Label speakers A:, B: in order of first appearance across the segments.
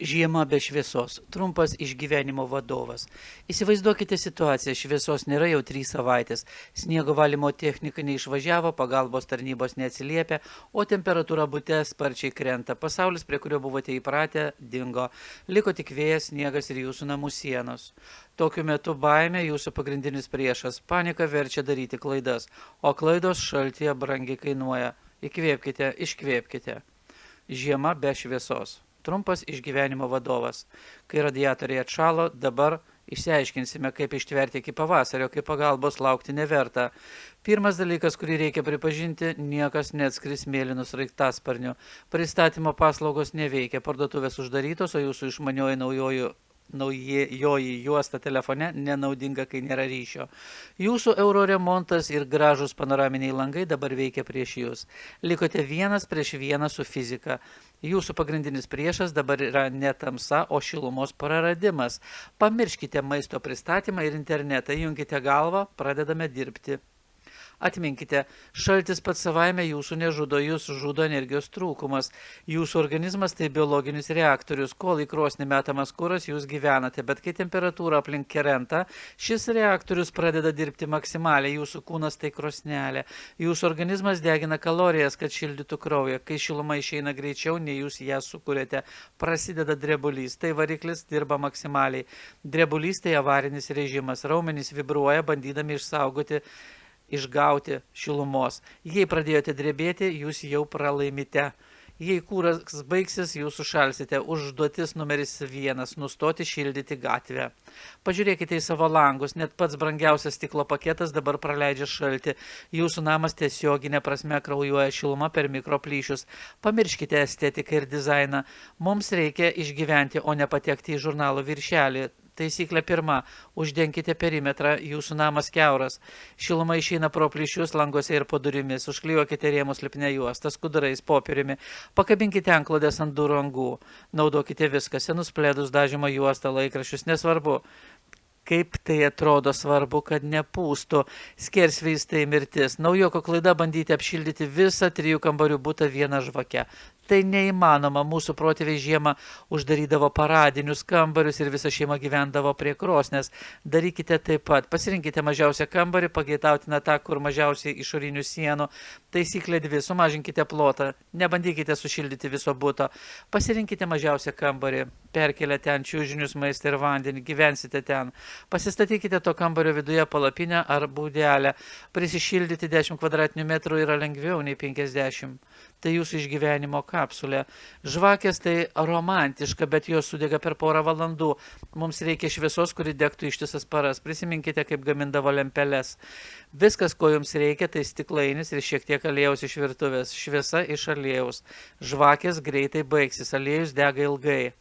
A: Žiema be šviesos. Trumpas išgyvenimo vadovas. Įsivaizduokite situaciją, šviesos nėra jau 3 savaitės. Sniego valymo technika neišvažiavo, pagalbos tarnybos neatsiliepia, o temperatūra bute sparčiai krenta. Pasaulis, prie kurio buvote įpratę, dingo. Liko tik vėjas, sniegas ir jūsų namų sienos. Tokiu metu baimė jūsų pagrindinis priešas. Panika verčia daryti klaidas, o klaidos šaltyje brangiai kainuoja. Įkvėpkite, iškvėpkite. Žiema be šviesos. Trumpas išgyvenimo vadovas. Kai radiatoriai atšalo, dabar išsiaiškinsime, kaip ištverti iki pavasario, kai pagalbos laukti neverta. Pirmas dalykas, kurį reikia pripažinti, niekas neatskris mėlynus sraigtasparniu. Pristatymo paslaugos neveikia, parduotuvės uždarytos, o jūsų išmanioji naujoji juosta telefone nenaudinga, kai nėra ryšio. Jūsų euro remontas ir gražus panoraminiai langai dabar veikia prieš jūs. Likote vienas prieš vieną su fizika. Jūsų pagrindinis priešas dabar yra ne tamsa, o šilumos praradimas. Pamirškite maisto pristatymą ir internetą, junkite galvą, pradedame dirbti. Atminkite, šaltis pats savaime jūsų nežudo, jūs žudo energijos trūkumas. Jūsų organizmas tai biologinis reaktorius, kol į krosnį metamas kuras jūs gyvenate, bet kai temperatūra aplink krenta, šis reaktorius pradeda dirbti maksimaliai, jūsų kūnas tai krosnelė. Jūsų organizmas degina kalorijas, kad šildytų kraują, kai šiluma išeina greičiau, nei jūs ją sukūrėte. Prasideda drebulys, tai variklis dirba maksimaliai. Drebulys tai avarinis režimas, raumenys vibruoja, bandydami išgauti šilumos. Jei pradėjote drebėti, jūs jau pralaimite. Jei kūras baigsis, jūs sušalsite. Užduotis numeris 1 – nustoti šildyti gatvę. Pažiūrėkite į savo langus, net pats brangiausias stiklo paketas dabar praleidžia šaltį. Jūsų namas tiesioginė prasme kraujuoja šiluma per mikroplyšius. Pamirškite estetiką ir dizainą. Mums reikia išgyventi, o ne patekti į žurnalo viršelį. Taisyklė 1. Uždenkite perimetrą, jūsų namas kiauras. Šiluma išeina pro plyšius languose ir po durimis. Užklijuokite rėmus lipne juostą, skudurais, popieriumi. Pakabinkite antklodes ant durų angų. Naudokite viską, senus pledus, dažymo juostą, laikraščius, nesvarbu. Kaip tai atrodo, svarbu, kad nepūstų. Skersvėjis tai mirtis. Naujoko klaida bandyti apšildyti visą 3 kambarių butą vieną žvakę. Tai neįmanoma, mūsų protėviai žiemą uždarydavo paradinius kambarius ir visa šeima gyvendavo prie krosnės. Darykite taip pat. Pasirinkite mažiausią kambarį, pageidautiną tą, kur mažiausiai išorinių sienų. Taisyklė 2. Sumažinkite plotą. Nebandykite sušildyti viso buto. Pasirinkite mažiausią kambarį. Perkelę ten čiužinius, maistą ir vandenį. Gyvensite ten. Pasistatykite to kambario viduje palapinę ar būdelę. Prisišildyti 10 kvadratinių metrų yra lengviau nei 50. Tai jūsų išgyvenimo kapsulė. Žvakės tai romantiška, bet jos sudega per porą valandų. Mums reikia šviesos, kuri degtų ištisas paras. Prisiminkite, kaip gamindavo lempeles. Viskas, ko jums reikia, tai stiklainis ir šiek tiek aliejaus iš virtuvės. Šviesa iš aliejaus. Žvakės greitai baigsis, aliejus dega ilgai.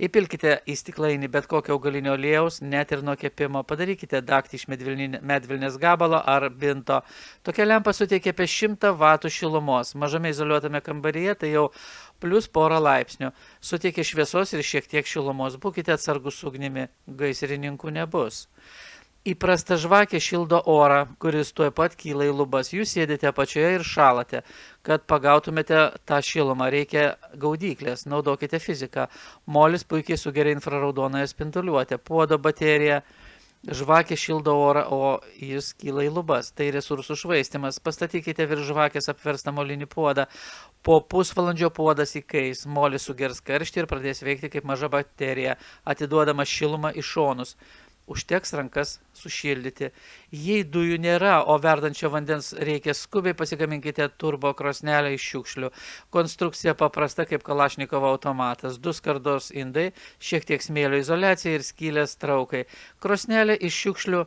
A: Įpilkite į stiklainį bet kokio augalinio aliejaus, net ir nuo kepimo. Padarykite dagtį iš medvilnės gabalo ar binto. Tokia lempa suteikia apie 100 vatų šilumos. Mažame izoliuotame kambaryje tai jau plius porą laipsnių. Suteikia šviesos ir šiek tiek šilumos. Būkite atsargus su ugnimi, gaisrininkų nebus. Įprasta žvakė šildo orą, kuris tuoj pat kyla į lubas. Jūs sėdite apačioje ir šalate. Kad pagautumėte tą šilumą, reikia gaudyklės. Naudokite fiziką. Molis puikiai sugeria infraraudonąją spinduliuotę. Puodo baterija. Žvakė šildo orą, o jis kyla į lubas. Tai resursų švaistimas. Pastatykite virš žvakės apverstą molinį puodą. Po pusvalandžio puodas įkais. Molis sugers karštį ir pradės veikti kaip maža baterija, atiduodama šilumą į šonus. Užteks rankas sušildyti. Jei dujų nėra, o verdančio vandens reikia, skubiai pasigaminkite turbo krosnelę iš šiukšlių. Konstrukcija paprasta kaip Kalašnikovo automatas. 2 skardos indai, šiek tiek smėlio izoliacija ir skylės traukai. Krosnelė iš šiukšlių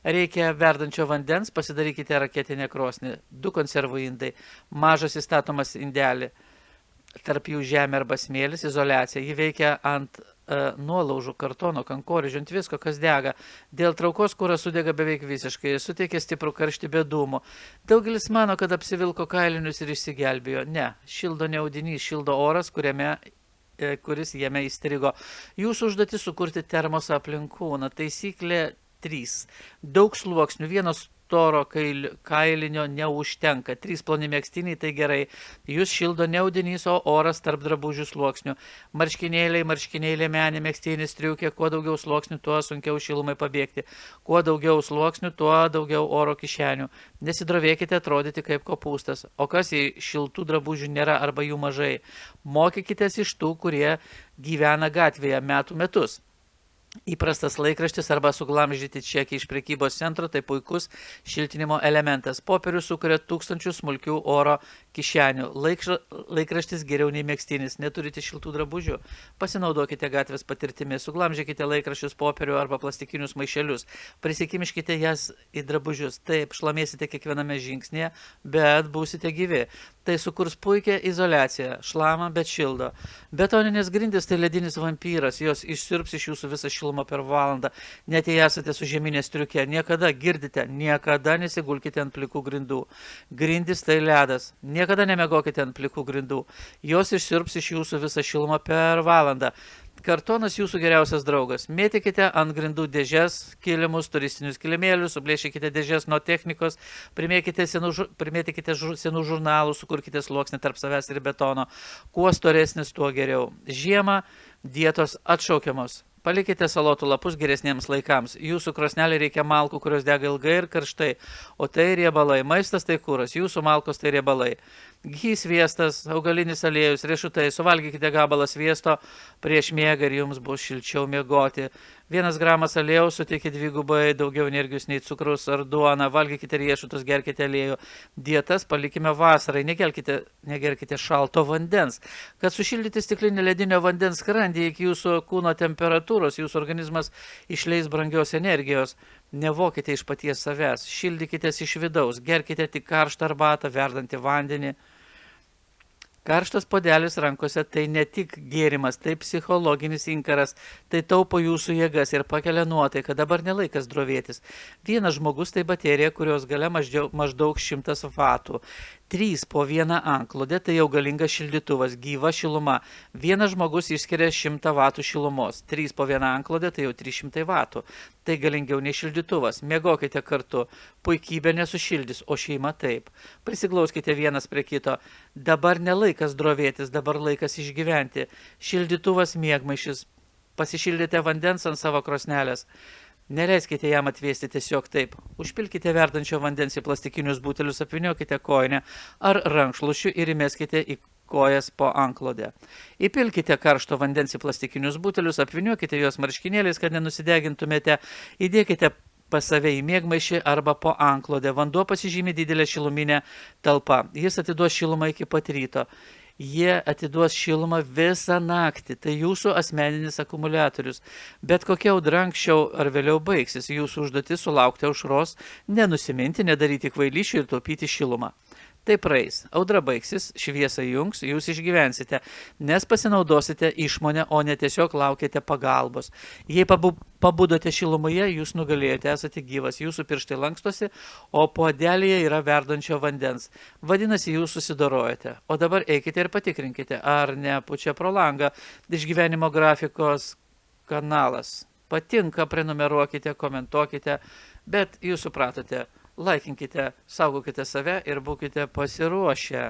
A: reikia verdančio vandens, pasidarykite raketinę krosnį. 2 konservų indai, mažas įstatomas indelį. Tarp jų žemė arba smėlis, izoliacija. Ji veikia ant nuolaužų, kartono, kankorėžių, ant visko, kas dega. Dėl traukos kuras sudega beveik visiškai, suteikia stiprų karštį be dūmų. Daugelis mano, kad apsivilko kailinius ir išsigelbėjo. Ne, šildo ne audinys, šildo oras, kuris jame įstrigo. Jūsų užduotis sukurti termosą aplink kūną. Taisyklė 3. Daug sluoksnių. Vienas storo kailinio neužtenka. 3 ploni megztiniai tai gerai. Jūs šildo ne audinys, o oras tarp drabužių sluoksnių. Marškinėliai, liemeniai, megztinis, striukė, kuo daugiau sluoksnių, tuo sunkiau šilumai pabėgti. Kuo daugiau sluoksnių, tuo daugiau oro kišenių. Nesidrovėkite atrodyti kaip kopūstas. O kas jei šiltų drabužių nėra arba jų mažai? Mokykitės iš tų, kurie gyvena gatvėje metų metus. Įprastas laikraštis arba suglamžyti čekį iš prekybos centro tai puikus šiltinimo elementas. Popierius sukuria tūkstančių smulkių oro kišenių. Laikraštis geriau nei megztinis. Neturite šiltų drabužių? Pasinaudokite gatvės patirtimi. Suglamžykite laikraščius, popierių arba plastikinius maišelius. Prisikimiškite jas į drabužius. Taip, šlamėsite kiekviename žingsnėje, bet būsite gyvi. Tai sukurs puikią izoliaciją. Šlama, bet šildo. Betoninės grindys tai ledinis vampyras. Jos išsiurbs iš jūsų visą šilumą per valandą. Net jei esate su žieminė striukė, niekada girdite, niekada nesigulkite ant plikų grindų. Grindys tai ledas. Niekada nemegokite ant plikų grindų. Jos išsiurbs iš jūsų visą šilumą per valandą. Kartonas jūsų geriausias draugas. Mėtykite ant grindų dėžes, kilimus, turistinius kilimėlius, suplėšykite dėžes nuo technikos, primėtykite senų žurnalų, sukurkite sluoksnį tarp savęs ir betono. Kuo storesnis, tuo geriau. Žiemą dietos atšaukiamos. Palikite salotų lapus geresniems laikams. Jūsų krosnelį reikia malkų, kurios dega ilgai ir karštai, o tai riebalai. Maistas tai kuras, jūsų malkos tai riebalai. Gy sviestas, augalinis aliejus, riešutai. Suvalgykite gabalą sviesto prieš miegą ir jums bus šilčiau miegoti. 1 gramas aliejaus suteikia 2 daugiau energijos nei cukrus ar duona. Valgykite riešutus, gerkite aliejų. Dietas palikime vasarai, negerkite šalto vandens. Kad sušildyti stiklinį ledinio vandens skrandį iki jūsų kūno temperatūros, jūsų organizmas išleis brangios energijos. Nevokite iš paties savęs, šildykitės iš vidaus, gerkite tik karštą arbatą, verdantį vandenį. Karštas puodelis rankose tai ne tik gėrimas, tai psichologinis inkaras, tai taupo jūsų jėgas ir pakelia nuotaiką, dabar nelaikas drovėtis. Vienas žmogus tai baterija, kurios galia maždaug 100 vatų. 3 po 1 antklodę tai jau galingas šildytuvas, gyva šiluma. Vienas žmogus išskiria 100 vatų šilumos. 3 po 1 antklodę tai jau 300 vatų. Tai galingiau nei šildytuvas. Miegokite kartu. Puikybė nesušildys, o šeima taip. Prisiglauskite vienas prie kito. Dabar nelaikas drovėtis, dabar laikas išgyventi. Šildytuvas miegmaišis. Pasišildite vandens ant savo krosnelės. Neleiskite jam atvėsti tiesiog taip. Užpilkite verdančio vandens į plastikinius butelius, apvyniokite kojinę ar rankšluošiu ir įmeskite į kojas po antklodę. Įpilkite karšto vandens į plastikinius butelius, apvyniokite juos marškinėliais, kad nenusidegintumėte, įdėkite pas save į miegmaišį arba po antklodę. Vanduo pasižymi didelę šiluminę talpą. Jis atiduos šilumą iki pat ryto. Jie atiduos šilumą visą naktį. Tai jūsų asmeninis akumuliatorius. Bet kokia audra anksčiau ar vėliau baigsis. Jūsų užduotis sulaukti aušros, nenusiminti, nedaryti kvailyšių ir taupyti šilumą. Tai praeis. Audra baigsis, šviesa jungs, jūs išgyvensite, nes pasinaudosite išmonę, o ne tiesiog laukite pagalbos. Jei pabudote šilumoje, jūs nugalėjote, esate gyvas, jūsų pirštai lankstosi, o puodelyje yra verdančio vandens. Vadinasi, jūs susidorojate. O dabar eikite ir patikrinkite, ar nepučia pro langą išgyvenimo grafikos kanalas. Patinka, prenumeruokite, komentuokite, bet jūs supratote. Laikinkite, saugokite save ir būkite pasiruošę.